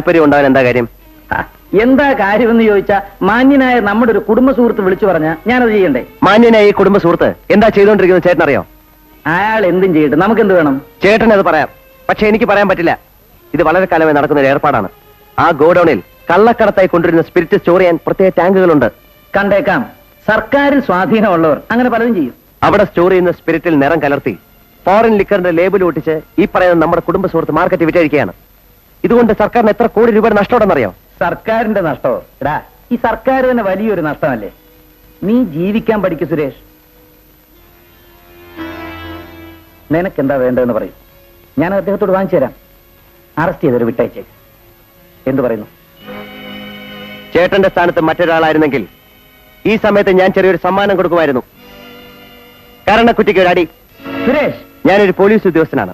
താല്പര്യം ഉണ്ടാകാൻ എന്താ കാര്യം? എന്താ കാര്യമെന്ന് ചോദിച്ചാ മാന്യനായ നമ്മുടെ ഒരു കുടുംബ സുഹൃത്ത് വിളിച്ചു പറഞ്ഞാ ഞാനത് ചെയ്യണ്ടേ? മാന്യനായ ഈ കുടുംബ സുഹൃത്ത് എന്താ ചെയ്തുകൊണ്ടിരിക്കുന്നത് ചേട്ടൻ അറിയോ? അയാൾ എന്തും ചെയ്യട്ടെ, നമുക്ക് എന്ത് വേണം? ചേട്ടൻ അത് പറയാം, പക്ഷെ എനിക്ക് പറയാൻ പറ്റില്ല. ഇത് വളരെ കാലമായി നടക്കുന്ന ഒരു ഏർപ്പാടാണ്. ആ ഗോഡൌണിൽ കള്ളക്കടത്തായി കൊണ്ടുവരുന്ന സ്പിരിറ്റ് സ്റ്റോർ ചെയ്യാൻ പ്രത്യേക ടാങ്കുകളുണ്ട്. കണ്ടേക്കാം, സർക്കാരിൽ സ്വാധീനമുള്ളവർ അങ്ങനെ പലതും ചെയ്യും. അവിടെ സ്റ്റോർ ചെയ്യുന്ന സ്പിരിറ്റിൽ നിറം കലർത്തി ഫോറിൻ ലിക്കറിന്റെ ലേബിൾ ഒട്ടിച്ച് ഈ പറയുന്ന നമ്മുടെ കുടുംബ സുഹൃത്ത് മാർക്കറ്റ് വിറ്റഴിക്കുകയാണ്. ഇതുകൊണ്ട് സർക്കാരിന് എത്ര കോടി രൂപയുടെ നഷ്ടമുണ്ടെന്നറിയോ? സർക്കാരിന്റെ നഷ്ടമോ? എടാ, ഈ സർക്കാർ തന്നെ വലിയൊരു നഷ്ടമല്ലേ. നീ ജീവിക്കാൻ പഠിക്കു സുരേഷ്. നിനക്കെന്താ വേണ്ടതെന്ന് പറയും, ഞാൻ അദ്ദേഹത്തോട് വാങ്ങിച്ചു തരാം. അറസ്റ്റ് ചെയ്തൊരു വിട്ടയച്ചേക്ക്. എന്തു പറയുന്നു? ചേട്ടന്റെ സ്ഥാനത്ത് മറ്റൊരാളായിരുന്നെങ്കിൽ ഈ സമയത്ത് ഞാൻ ചെറിയൊരു സമ്മാനം കൊടുക്കുമായിരുന്നു. കാരണക്കുറ്റിക്ക് ഒരു അടി. സുരേഷ്, ഞാനൊരു പോലീസ് ഉദ്യോഗസ്ഥനാണ്.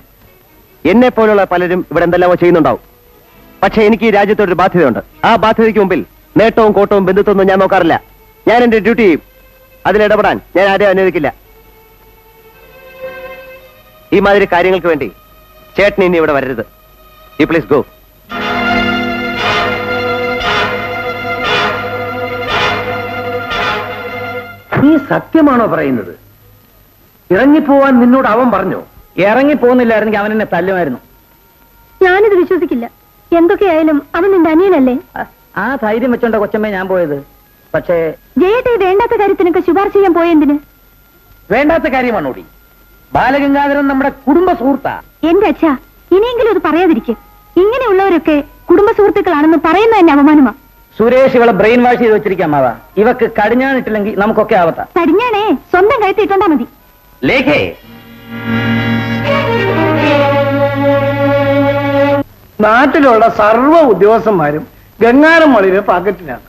എന്നെ പോലുള്ള പലരും ഇവിടെ എന്തെല്ലാമോ ചെയ്യുന്നുണ്ടാവും. പക്ഷെ എനിക്ക് ഈ രാജ്യത്തോടൊരു ബാധ്യതയുണ്ട്. ആ ബാധ്യതയ്ക്ക് മുമ്പിൽ നേട്ടവും കോട്ടവും ബന്ധുത്വമൊന്നും ഞാൻ നോക്കാറില്ല. ഞാൻ എന്റെ ഡ്യൂട്ടി ചെയ്യും. അതിലിടപെടാൻ ഞാൻ ആരെയും അനുവദിക്കില്ല. ഈ മാതിരി കാര്യങ്ങൾക്ക് വേണ്ടി ചേട്ടൻ ഇനി ഇവിടെ വരരുത്. You please go. നീ സത്യമാണോ പറയുന്നത്? ഇറങ്ങിപ്പോവാൻ നിന്നോട് അവൻ പറഞ്ഞോ? ഇറങ്ങിപ്പോന്നില്ലായിരുന്നെങ്കിൽ അവൻ എന്നെ തല്ലുമായിരുന്നു. ഞാനിത് വിശ്വസിക്കില്ല. എന്തൊക്കെയായാലും അവൻ നിന്റെ അനിയനല്ലേ? ആ ധൈര്യം വെച്ചോണ്ട കൊച്ചമ്മേ ഞാൻ പോയത്. പക്ഷേ ജയേട്ടെ, വേണ്ടാത്ത കാര്യത്തിനൊക്കെ ശുപാർശ ചെയ്യാൻ പോയെന്തിന്? വേണ്ടാത്ത കാര്യമാണോടി? ബാലഗംഗാധരൻ നമ്മുടെ കുടുംബ സുഹൃത്താ. എന്റെ അച്ഛാ, ഇനിയെങ്കിലും അത് പറയാതിരിക്കും. ഇങ്ങനെയുള്ളവരൊക്കെ കുടുംബ സുഹൃത്തുക്കളാണെന്ന് പറയുന്നത് തന്നെ അപമാനമാ. സുരേഷ് ഇവളെ ബ്രെയിൻ വാഷ് ചെയ്ത് വെച്ചിരിക്കാം. മാവാ, ഇവക്ക് കടിഞ്ഞാണിട്ടില്ലെങ്കിൽ നമുക്കൊക്കെ ആവത്താ. കടിഞ്ഞാണേ സ്വന്തം കഴുത്തിട്ടോണ്ടാ മതി. ലേഖേ, നാട്ടിലുള്ള സർവ്വ ഉദ്യോഗസ്ഥന്മാരും ഗംഗാരം മളിയുടെ പാക്കറ്റിലാണ്.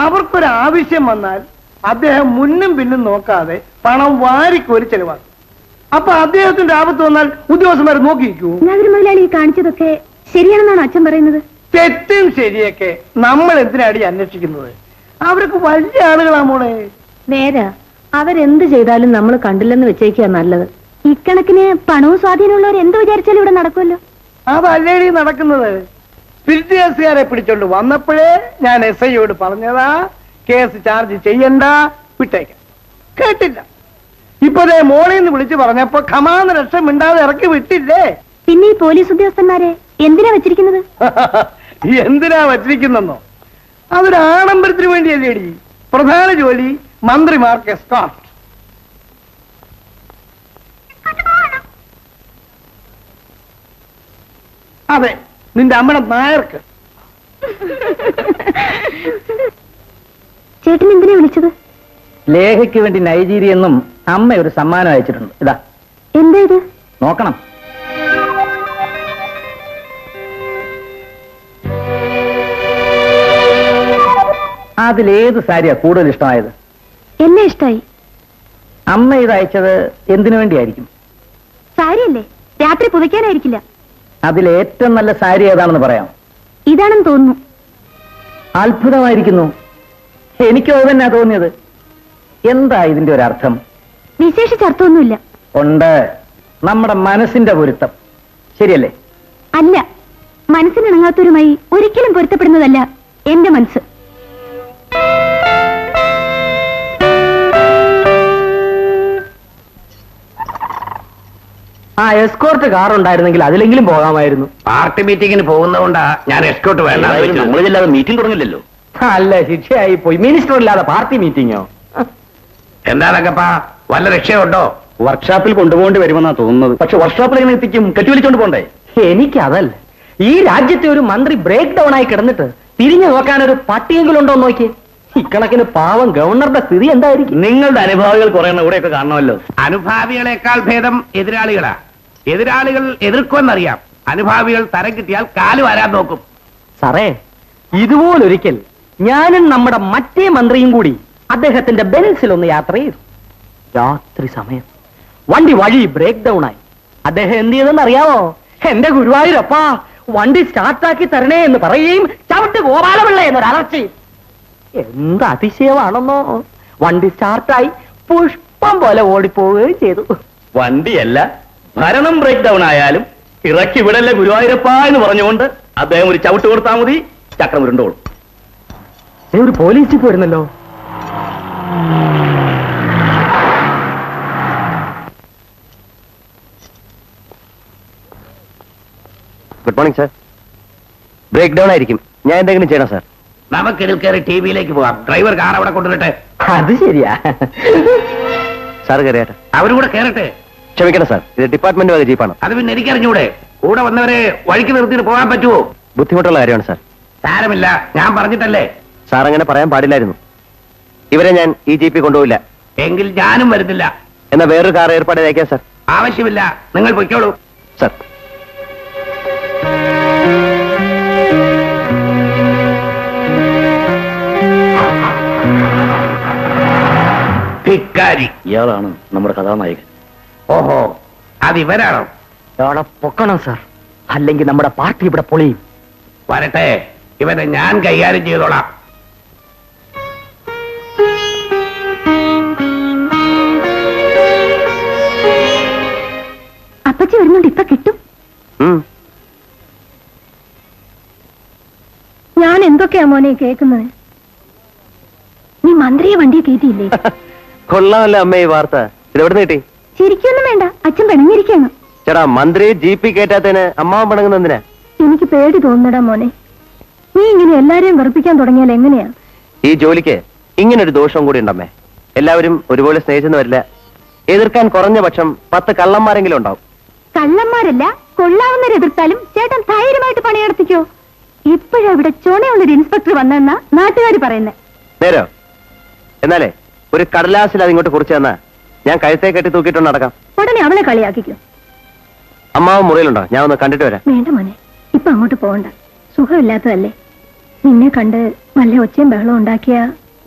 അവർക്കൊരാവശ്യം വന്നാൽ അദ്ദേഹം മുന്നും പിന്നും നോക്കാതെ പണം വാരിക്കോരി ചെലവാക്കും. അപ്പൊ അദ്ദേഹത്തിന്റെ ആപത്ത് വന്നാൽ ഉദ്യോഗസ്ഥന്മാർ നോക്കിയിരിക്കൂ. മുതലാളി കാണിച്ചതൊക്കെ ശരിയാണെന്നാണ് അച്ഛൻ പറയുന്നത്? തെറ്റും ശരിയൊക്കെ നമ്മൾ എന്തിനാടി അന്വേഷിക്കുന്നത്? അവർക്ക് വലിയ ആളുകളാ മോളെ. നേരാ, അവരെന്ത് ചെയ്താലും നമ്മൾ കണ്ടില്ലെന്ന് വെച്ചേക്കാ നല്ലത്. ഇക്കണക്കിന് പണവും സ്വാധീനമുള്ളവർ എന്ത് വിചാരിച്ചാലും ഇവിടെ നടക്കുമല്ലോ. അതല്ലേടി നടക്കുന്നത്. സ്പിരിറ്റ് കേസുകാരെ പിടിച്ചോണ്ട് വന്നപ്പോഴേ ഞാൻ SIയോട് പറഞ്ഞതാ, കേസ് ചാർജ് ചെയ്യണ്ട, വിട്ടേക്കാം. കേട്ടില്ല. ഇപ്പതേ മോളിന്ന് വിളിച്ചു പറഞ്ഞപ്പോ ഖമാന്ന് രക്ഷം മിണ്ടാതെ ഇറക്കി വിട്ടില്ലേ. പിന്നെ ഈ പോലീസ് ഉദ്യോഗസ്ഥന്മാരെ എന്തിനാ വെച്ചിരിക്കുന്നത്? എന്തിനാ വച്ചിരിക്കുന്നോ? അതൊരു ആഡംബരത്തിന് വേണ്ടിയല്ലേടി. പ്രധാന ജോലി മന്ത്രിമാർക്ക് എസ്കോർട്ട്. അതെ, നിന്റെ അമ്മയുടെ നായർക്ക്. ചേട്ടൻ എന്തിനാ വിളിച്ചത്? ലേഖയ്ക്ക് വേണ്ടി നൈജീരിയെന്നും അമ്മ ഒരു സമ്മാനം അയച്ചിട്ടുണ്ട്. ഇതാ. എന്താ ഇത്? നോക്കണം. അതിലേത് സാരിയാ കൂടുതൽ ഇഷ്ടമായത്? എന്നെ ഇഷ്ടായി. അമ്മ ഇത് അയച്ചത് എന്തിനു വേണ്ടിയായിരിക്കും? സാരിയല്ലേ, രാത്രി പുതയ്ക്കാനായിരിക്കില്ല. അതിലേറ്റവും നല്ല സാരി ഏതാണെന്ന് പറയാം? ഇതാണെന്ന് തോന്നുന്നു. അത്ഭുതമായിരിക്കുന്നു. എനിക്കും അത് തന്നെയാ തോന്നിയത്. എന്താ ഇതിന്റെ ഒരു അർത്ഥം? വിശേഷിച്ചർത്ഥമൊന്നുമില്ല. ഉണ്ട്, നമ്മുടെ മനസ്സിന്റെ പൊരുത്തം. ശരിയല്ലേ? അല്ല, മനസ്സിനിണങ്ങാത്തവരുമായി ഒരിക്കലും പൊരുത്തപ്പെടുന്നതല്ല എന്റെ മനസ്സ്. ആ എസ്കോർട്ട് കാർ ഉണ്ടായിരുന്നെങ്കിൽ അതിലെങ്കിലും പോകാമായിരുന്നു. പാർട്ടി മീറ്റിംഗിന് പോകുന്നതുകൊണ്ടാ ഞാൻ എസ്കോർട്ട് വേണ്ട. നമ്മളില്ലാതെ മീറ്റിംഗ് തുടങ്ങില്ലല്ലോ. അല്ല, ശിക്ഷയായി പോയി. മിനിസ്റ്റർ ഇല്ലാതെ പാർട്ടി മീറ്റിംഗോ? എന്താണക്കപ്പാ, വല്ല രക്ഷയുണ്ടോ? വർക്ക്ഷോപ്പിൽ കൊണ്ടുപോകേണ്ടി വരുമെന്നാ തോന്നുന്നത്. പക്ഷെ വർക്ക്ഷോപ്പിൽ എങ്ങനെ എത്തിക്കും? കെട്ടിവലിച്ചോണ്ട് പോണ്ടേ? എനിക്കതല്ല, ഈ രാജ്യത്തെ ഒരു മന്ത്രി ബ്രേക്ക് ഡൗൺ ആയി കിടന്നിട്ട് തിരിഞ്ഞു നോക്കാൻ ഒരു പട്ടിയെങ്കിലും ഉണ്ടോ നോക്കിയേ. ഇക്കണക്കിന് പാവം ഗവർണറുടെ സ്ഥിതി എന്തായിരിക്കും? നിങ്ങളുടെ അനുഭാവികൾ കുറെ ഇവിടെയൊക്കെ കാണണമല്ലോ. അനുഭാവികളെക്കാൾ ഭേദം എതിരാളികളാ. എതിരാളികൾ എതിർക്കുമെന്നറിയാം. അനുഭാവികൾ തരം കിട്ടിയാൽ കാല് വരാൻ നോക്കും. സാറേ, ഇതുപോലൊരിക്കൽ ഞാനും നമ്മുടെ മറ്റേ മന്ത്രിയും കൂടി അദ്ദേഹത്തിന്റെ ബെൻസിലൊന്ന് യാത്ര ചെയ്തു. രാത്രി സമയം വണ്ടി വഴി ബ്രേക്ക് ഡൗൺ ആയി. അദ്ദേഹം എന്ത് ചെയ്തെന്ന് അറിയാമോ? എന്റെ ഗുരുവായൂരപ്പാ, വണ്ടി സ്റ്റാർട്ടാക്കി തരണേ എന്ന് പറയുകയും ചവിട്ട് ഗോപാലപിള്ള എന്നൊരു അലർച്ചയും. എന്ത് അതിശയമാണെന്നോ. വണ്ടി സ്റ്റാർട്ടായി പുഷ്പം പോലെ ഓടിപ്പോവുകയും ചെയ്തു. വണ്ടിയല്ല, ഭരണം ബ്രേക്ക് ഡൗൺ ആയാലും ഇറക്കി വിടല്ലേ ഗുരുവായൂരപ്പ എന്ന് പറഞ്ഞുകൊണ്ട് അദ്ദേഹം ഒരു ചവിട്ട് കൊടുത്താൽ മതി, ചക്രം ഉരുണ്ടോളും. ഒരു പോലീസ് ജീപ്പ് വരുന്നല്ലോ. Good morning sir. Breakdown ആയിരിക്കും. ഞാൻ എന്തെങ്കിലും ചെയ്യണം സാർ? നമുക്ക് ഇതിൽ കയറി ടി വിയിലേക്ക് പോകാം. ഡ്രൈവർ കാർ അവിടെ കൊണ്ടുവരട്ടെ. അത് ശരിയാ. സാർ കയറിയാട്ടെ. അവരും കൂടെ കയറട്ടെ. ക്ഷമിക്കണം സാർ, ഇത് ഡിപ്പാർട്ട്മെന്റ് വക ജീപ്പാണ്. അത് പിന്നെ എനിക്കറിഞ്ഞൂടെ? കൂടെ വന്നവരെ വഴിക്ക് നിർത്തിയിട്ട് പോകാൻ പറ്റുമോ? ബുദ്ധിമുട്ടുള്ള കാര്യമാണ് സാർ. സാരമില്ല, ഞാൻ പറഞ്ഞിട്ടല്ലേ. സാർ അങ്ങനെ പറയാൻ പാടില്ലായിരുന്നു. ഇവരെ ഞാൻ ഈ ജീപ്പിൽ കൊണ്ടുപോയില്ല. എങ്കിൽ ഞാനും വരുന്നില്ല. എന്നാ വേറൊരു കാർ ഏർപ്പാട് ചെയ്തേക്കാം സാർ. ആവശ്യമില്ല, നിങ്ങൾ പൊയ്ക്കോളൂ. സാർ. ധിക്കാരി. ഇയാളാണ് നമ്മുടെ കഥാനായകൻ. ഓഹോ, അതിവരാണോ? ഇയാളെ പൊക്കണം സാർ, അല്ലെങ്കിൽ നമ്മുടെ പാർട്ടി ഇവിടെ പൊളിയും. വരട്ടെ, ഇവനെ ഞാൻ കൈകാര്യം ചെയ്തോളാം. അപ്പച്ചി വരുന്നുണ്ട്, ഇപ്പൊ കിട്ടും. ഉം. ഞാൻ എന്തൊക്കെയാ മോനെ കേൾക്കുന്നത്? നീ മന്ത്രിയെ വണ്ടിയെ കയറ്റിയില്ലേ? കൊള്ളാമല്ലോ അമ്മ ഈ വാർത്ത. ഇത് എവിടെ കിട്ടി? ചിരിക്കൊന്നും വേണ്ട, അച്ഛൻ പിണങ്ങിയിരിക്കണം. ചേട്ടാ, മന്ത്രി ജീപ്പിൽ കയറ്റാത്തതിന് അമ്മാവൻ പിണങ്ങുന്ന എന്തിനാ? എനിക്ക് പേടി തോന്നടാ മോനെ. നീ ഇങ്ങനെ എല്ലാരെയും വെറുപ്പിക്കാൻ തുടങ്ങിയാൽ എങ്ങനെയാ? ഈ ജോലിക്ക് ഇങ്ങനൊരു ദോഷവും കൂടി ഉണ്ടമ്മേ. എല്ലാവരും ഒരുപോലെ സ്നേഹിച്ചെന്ന് വരില്ല. എതിർക്കാൻ കുറഞ്ഞ പക്ഷം 10 കള്ളന്മാരെങ്കിലും ഉണ്ടാവും. കള്ളന്മാരല്ല, കൊള്ളാവുന്നവരെ എതിർത്താലും ചേട്ടൻ ധൈര്യമായിട്ട് പണിയെടുത്തിക്കോ. ഇപ്പോഴാ ഇവിടെ ചുണയുള്ളൊരു ഇൻസ്പെക്ടർ വന്നെന്നാ നാട്ടുകാർ പറയുന്നേ. നേരോ? എന്നാലേ ഒരു കടലാസിൽ അതിങ്ങോട്ട് കുറിച്ച് തന്നാ ഞാൻ കഴുത്തേ കെട്ടി തൂക്കിയിട്ടുണ്ട് നടക്കാം. ഉടനെ അവളെ കളിയാക്കിക്കോ. അമ്മാവൻ മുറിയിലുണ്ടോ? ഞാൻ ഒന്ന് കണ്ടിട്ട് വരാം. വേണ്ട മോനെ, ഇപ്പൊ അങ്ങോട്ട് പോകണ്ട. സുഖമില്ലാത്തതല്ലേ. നിന്നെ കണ്ട് വല്ല ഒച്ചയും ബഹളം ഉണ്ടാക്കിയ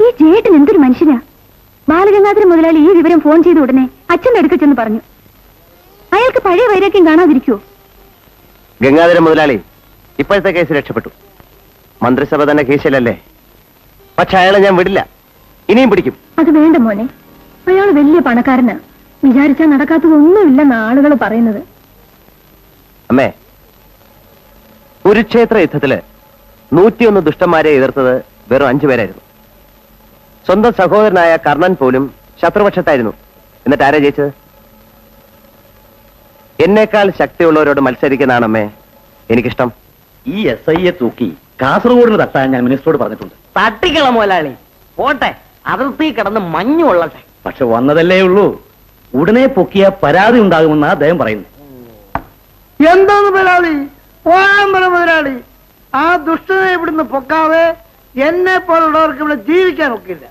ഈ ചേട്ടൻ എന്തൊരു മനുഷ്യനാ. ബാലഗംഗാധര മുതലാളി ഈ വിവരം ഫോൺ ചെയ്ത ഉടനെ അച്ഛന്റെ അടുക്ക ചെന്ന് പറഞ്ഞു. അയാൾക്ക് പഴയ വൈരാഗ്യം കാണാതിരിക്കുവോ? ഗംഗാധര മുതലാളി ഇപ്പോഴത്തെ കേസ് രക്ഷപ്പെട്ടു. മന്ത്രിസഭ തന്നെ കേസിലല്ലേ. പക്ഷെ അയാളെ ഞാൻ വിടില്ല, ഇനിയും പിടിക്കും. അത് വേണ്ട മോനെ, അയാൾ വലിയ പണക്കാരനാ. വിചാരിച്ചാൽ നടക്കാത്തതൊന്നുമില്ലെന്ന് ആളുകൾ പറയുന്നത്. അമ്മേ, കുരുക്ഷേത്ര യുദ്ധത്തില് 101 ദുഷ്ടന്മാരെ എതിർത്തത് വെറും 5 പേരായിരുന്നു. സ്വന്തം സഹോദരനായ കർണൻ പോലും ശത്രുപക്ഷത്തായിരുന്നു. എന്നിട്ട് ആരാ ജയിച്ചത്? എന്നേക്കാൾ ശക്തിയുള്ളവരോട് മത്സരിക്കുന്നതാണ് അമ്മേ എനിക്കിഷ്ടം. ഈ SIയെ തൂക്കി കാസർഗോഡിന് തട്ടാൻ ഞാൻ മിനിസ്റ്ററോട് പറഞ്ഞിട്ടുണ്ട്. തട്ടിക്കള മുതലാളി, പോട്ടെ, അതിർത്തി കിടന്ന് മഞ്ഞു കൊള്ളട്ടെ. പക്ഷെ വന്നതല്ലേ ഉള്ളൂ. ഉടനെ പൊക്കിയ പരാതി ഉണ്ടാകുമെന്ന് അദ്ദേഹം പറയുന്നു. എന്തോന്ന് മുതലാളി, പോകാൻ പറ മുതലാളി. ആ ദുഷ്ടനെ ഇവിടുന്ന് പൊക്കാതെ എന്നെ പോലുള്ളവർക്ക് ഇവിടെ ജീവിക്കാൻ ഒക്കില്ല.